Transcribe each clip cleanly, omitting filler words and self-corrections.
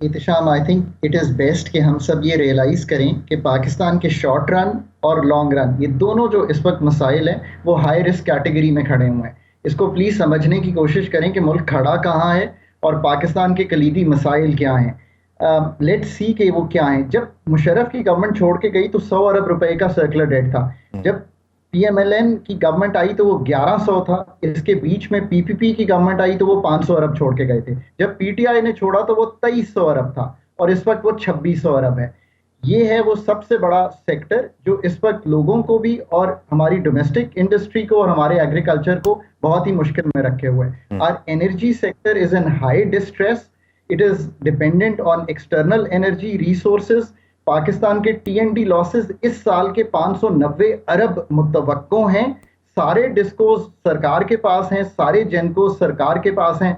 Ehtesham, I think it is best कि हम सब ये रियलाइज़ करें कि पाकिस्तान के शॉर्ट रन और लॉन्ग रन, ये दोनों जो इस वक्त मसाइल हैं वो हाई रिस्क कैटेगरी में खड़े हुए हैं। इसको प्लीज़ समझने की कोशिश करें कि मुल्क खड़ा कहाँ है और पाकिस्तान के कलीदी मसाइल क्या हैं। लेट्स सी कि वो क्या हैं। जब मुशर्रफ की गवर्नमेंट छोड़ के गई तो 100 अरब रुपए का सर्कुलर डेट था। जब पीएमएलएन की गवर्नमेंट आई तो वो 1100 था। इसके बीच में पीपीपी की गवर्नमेंट आई तो वो 500 अरब छोड़ के गए थे। जब पीटीआई ने छोड़ा तो वो 2300 अरब था और इस वक्त वो 2600 अरब है। ये है वो सबसे बड़ा सेक्टर जो इस वक्त लोगों को भी और हमारी डोमेस्टिक इंडस्ट्री को और हमारे एग्रीकल्चर को बहुत ही मुश्किल में रखे हुए है। Our energy sector is in high distress. It is dependent on external energy resources. Pakistan के टीएनडी लॉसेस इस साल के 590 अरब मुतवक्को हैं। सारे डिस्कोज सरकार के पास हैं, सारे जेनकोज सरकार के पास हैं,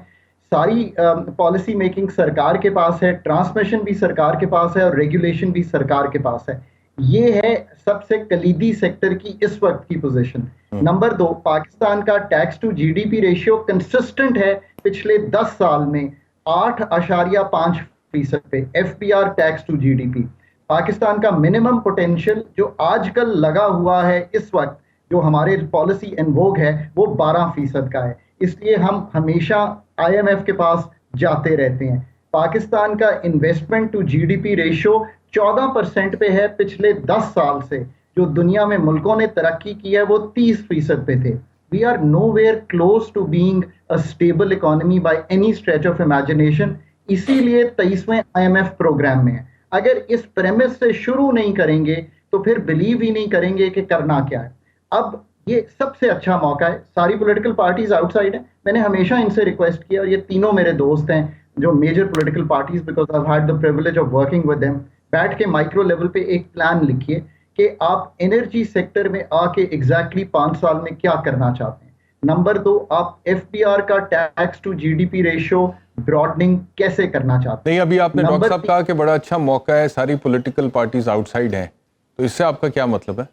सारी पॉलिसी मेकिंग सरकार के पास है, ट्रांसमिशन भी सरकार के पास है और रेगुलेशन भी सरकार के पास है। ये है सबसे कलीदी सेक्टर की इस वक्त की पोजीशन। नंबर 2, पाकिस्तान का tax to GDP ratio consistent है पिछले 10 साल में 8.5% पे FPR tax to GDP. Pakistan का मिनिमम पोटेंशियल जो आजकल लगा हुआ है इस वक्त जो हमारे पॉलिसी एनवोग है वो 12% का है। इसलिए हम हमेशा आईएमएफ के पास जाते रहते हैं। पाकिस्तान का इन्वेस्टमेंट टू जीडीपी रेशियो 14% पे है पिछले 10 साल से। जो दुनिया में मुल्कों ने तरक्की की है वो 30% पे थे। We are nowhere close to being a stable economy by any stretch of imagination. इसीलिए 23वें आईएमएफ प्रोग्राम में है। अगर इस प्रेमिस से शुरू नहीं करेंगे तो फिर बिलीव ही नहीं करेंगे कि करना क्या है। अब ये सबसे अच्छा मौका है। सारी पॉलिटिकल पार्टीज आउटसाइड हैं। मैंने हमेशा इनसे रिक्वेस्ट किया और ये तीनों मेरे दोस्त हैं जो major political parties, because I had the privilege of working with them. बैठ के माइक्रो लेवल पे एक प्लान लिखिए कि आप एनर्जी सेक्टर में आके एग्जैक्टली 5 साल में क्या करना चाहते हैं। नंबर 2, आप एफपीआर का tax to GDP ratio broadening कैसे करना चाहते हैं। नहीं, अभी आपने डॉक्टर साहब 3 कहा कि बड़ा अच्छा मौका है, सारी पॉलिटिकल पार्टीज आउटसाइड हैं, तो इससे आपका क्या मतलब है?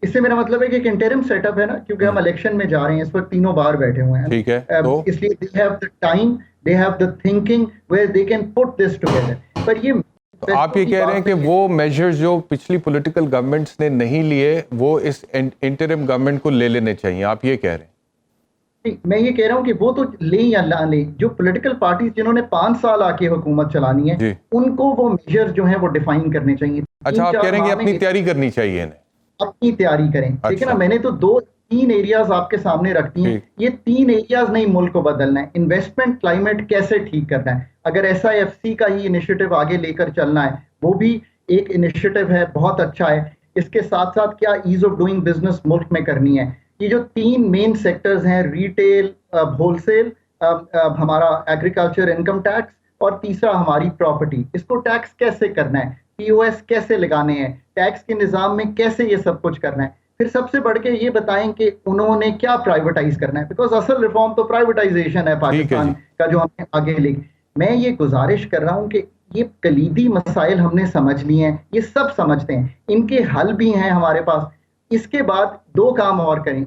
इससे मेरा मतलब है कि एक इंटरिम सेटअप है ना, क्योंकि हम इलेक्शन में जा रहे हैं। इस वक्त तीनों बाहर बैठे हुए हैं। ठीक है, तो इसलिए they have the time, they have the thinking where they can put this together. पर ये तो आप ये कह रहे हैं कि वो मेजर्स जो पिछली पॉलिटिकल गवर्नमेंट्स ने नहीं लिए वो इस इंटरिम गवर्नमेंट को ले लेने चाहिए, आप ये कह रहे हैं? मैं ये कह रहा हूँ कि वो तो ले या ना ले, जो पॉलिटिकल पार्टीज जिन्होंने 5 साल आके हुकूमत चलानी है उनको वो मेजर जो है वो डिफाइन करने चाहिए। अच्छा, आप कह रहे हैं कि अपनी तैयारी करनी चाहिए इन्हें, अपनी तैयारी करें। देखिए ना, मैंने तो 2-3 एरियाज आपके सामने रखती हैं। ये 3 एरियाज नहीं मुल्क को बदलना है। इन्वेस्टमेंट क्लाइमेट कैसे ठीक करना है, अगर SIFC का ही इनिशिएटिव आगे लेकर चलना है, वो भी एक इनिशिएटिव है, बहुत अच्छा है। इसके साथ साथ क्या ईज ऑफ डूइंग बिजनेस मुल्क में करनी है। ये जो 3 मेन सेक्टर्स हैं, रिटेल, होलसेल, हमारा एग्रीकल्चर इनकम टैक्स और तीसरा हमारी प्रॉपर्टी, इसको टैक्स कैसे करना है, POS कैसे लगाने हैं, टैक्स के निजाम में कैसे ये सब कुछ करना है। फिर सबसे बढ़ के ये बताएं कि उन्होंने क्या प्राइवेटाइज करना है, बिकॉज असल रिफॉर्म तो प्राइवेटाइजेशन है पाकिस्तान का जो हमने आगे ले। मैं ये गुजारिश कर रहा हूं कि ये कलीदी मसाइल हमने समझ लिए हैं, ये सब समझते हैं, इनके हल भी हैं हमारे पास। इसके बाद 2 काम और करें।